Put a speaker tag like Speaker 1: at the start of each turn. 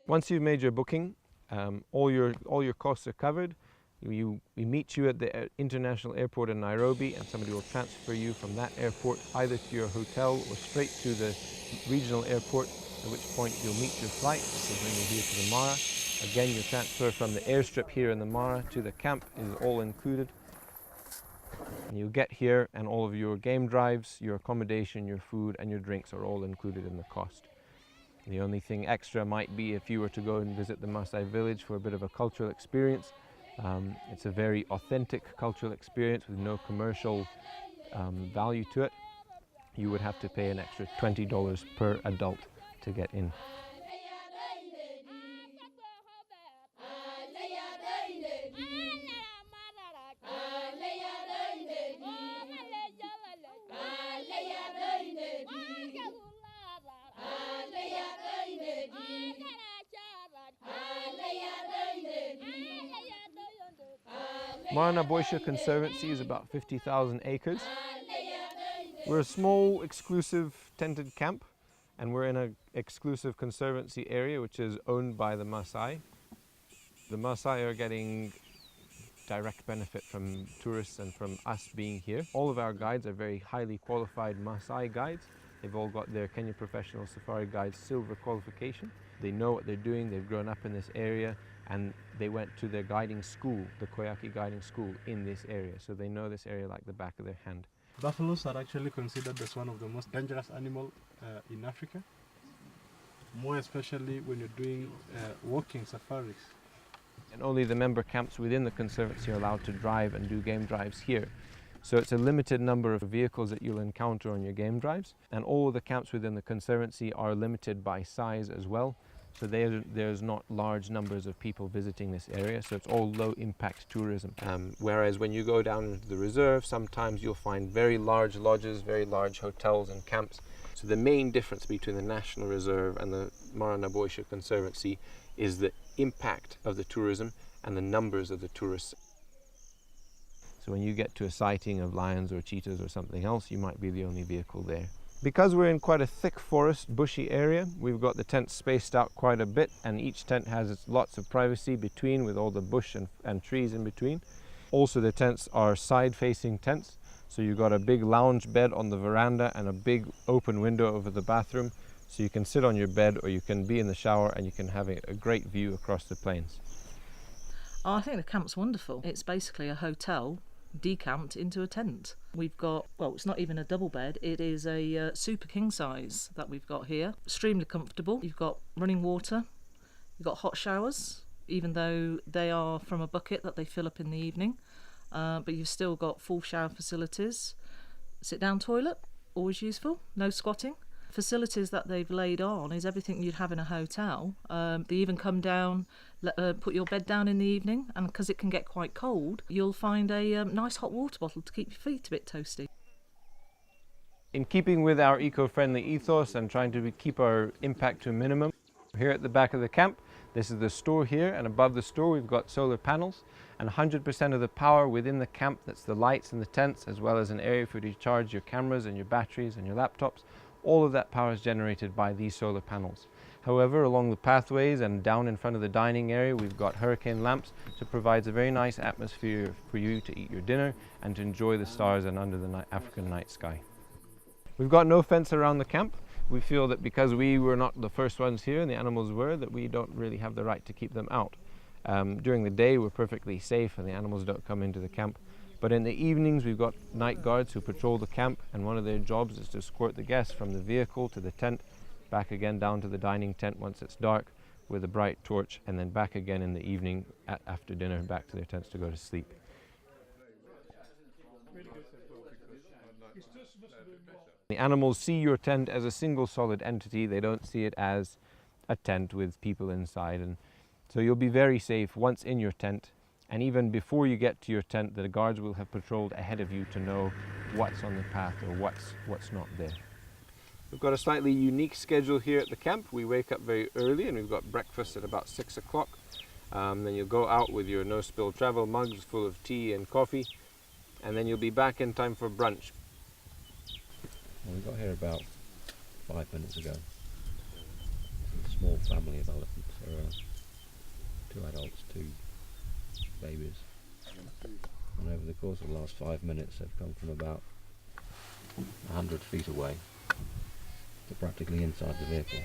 Speaker 1: Once you've made your booking, all your costs are covered. We meet you at the international airport in Nairobi, and somebody will transfer you from that airport either to your hotel or straight to the regional airport, at which point you'll meet your flight to bring you here to the Mara. Again, your transfer from the airstrip here in the Mara to the camp is all included. And you get here and all of your game drives, your accommodation, your food and your drinks are all included in the cost. The only thing extra might be if you were to go and visit the Maasai village for a bit of a cultural experience. It's a very authentic cultural experience with no commercial value to it. You would have to pay an extra $20 per adult to get in. Mara Boisha Conservancy is about 50,000 acres. We're a small, exclusive tented camp, and we're in an exclusive conservancy area which is owned by the Maasai. The Maasai are getting direct benefit from tourists and from us being here. All of our guides are very highly qualified Maasai guides. They've all got their Kenya Professional Safari Guide Silver qualification. They know what they're doing, they've grown up in this area, and they went to their guiding school, the Koyaki guiding school, in this area. So they know this area like the back of their hand.
Speaker 2: Buffaloes are actually considered as one of the most dangerous animals in Africa, more especially when you're doing walking safaris.
Speaker 1: And only the member camps within the conservancy are allowed to drive and do game drives here. So it's a limited number of vehicles that you'll encounter on your game drives, and all of the camps within the conservancy are limited by size as well. So there's not large numbers of people visiting this area, so it's all low impact tourism. Whereas when you go down into the reserve, sometimes you'll find very large lodges, very large hotels and camps. So the main difference between the National Reserve and the Mara Boisha Conservancy is the impact of the tourism and the numbers of the tourists. So when you get to a sighting of lions or cheetahs or something else, you might be the only vehicle there. Because we're in quite a thick forest, bushy area, we've got the tents spaced out quite a bit, and each tent has lots of privacy between, with all the bush and trees in between. Also, the tents are side-facing tents, so you've got a big lounge bed on the veranda and a big open window over the bathroom, so you can sit on your bed or you can be in the shower and you can have a great view across the plains.
Speaker 3: Oh, I think the camp's wonderful. It's basically a hotel decamped into a tent. We've got, well, it's not even a double bed, it is a super king size that we've got here. Extremely comfortable. You've got running water, you've got hot showers, even though they are from a bucket that they fill up in the evening, but you've still got full shower facilities. Sit down toilet, always useful, no squatting. Facilities that they've laid on is everything you'd have in a hotel. They even come down, put your bed down in the evening, and because it can get quite cold, you'll find a nice hot water bottle to keep your feet a bit toasty.
Speaker 1: In keeping with our eco-friendly ethos and trying to keep our impact to a minimum, here at the back of the camp, this is the store here, and above the store we've got solar panels, and 100% of the power within the camp, that's the lights and the tents, as well as an area for you to charge your cameras and your batteries and your laptops. All of that power is generated by these solar panels. However, along the pathways and down in front of the dining area, we've got hurricane lamps, so it provides a very nice atmosphere for you to eat your dinner and to enjoy the stars and under the African night sky. We've got no fence around the camp. We feel that because we were not the first ones here and the animals were, that we don't really have the right to keep them out. During the day we're perfectly safe and the animals don't come into the camp. But in the evenings we've got night guards who patrol the camp, and one of their jobs is to escort the guests from the vehicle to the tent, back again down to the dining tent once it's dark with a bright torch, and then back again in the evening after dinner back to their tents to go to sleep. The animals see your tent as a single solid entity. They don't see it as a tent with people inside, and so you'll be very safe once in your tent. And even before you get to your tent, the guards will have patrolled ahead of you to know what's on the path or what's not there. We've got a slightly unique schedule here at the camp. We wake up very early and we've got breakfast at about 6 o'clock. Then you'll go out with your no-spill travel mugs full of tea and coffee, and then you'll be back in time for brunch.
Speaker 4: Well, we got here about 5 minutes ago. It's a small family of elephants. There are 2 adults, 2 babies. And over the course of the last 5 minutes they've come from about 100 feet away to practically inside the vehicle.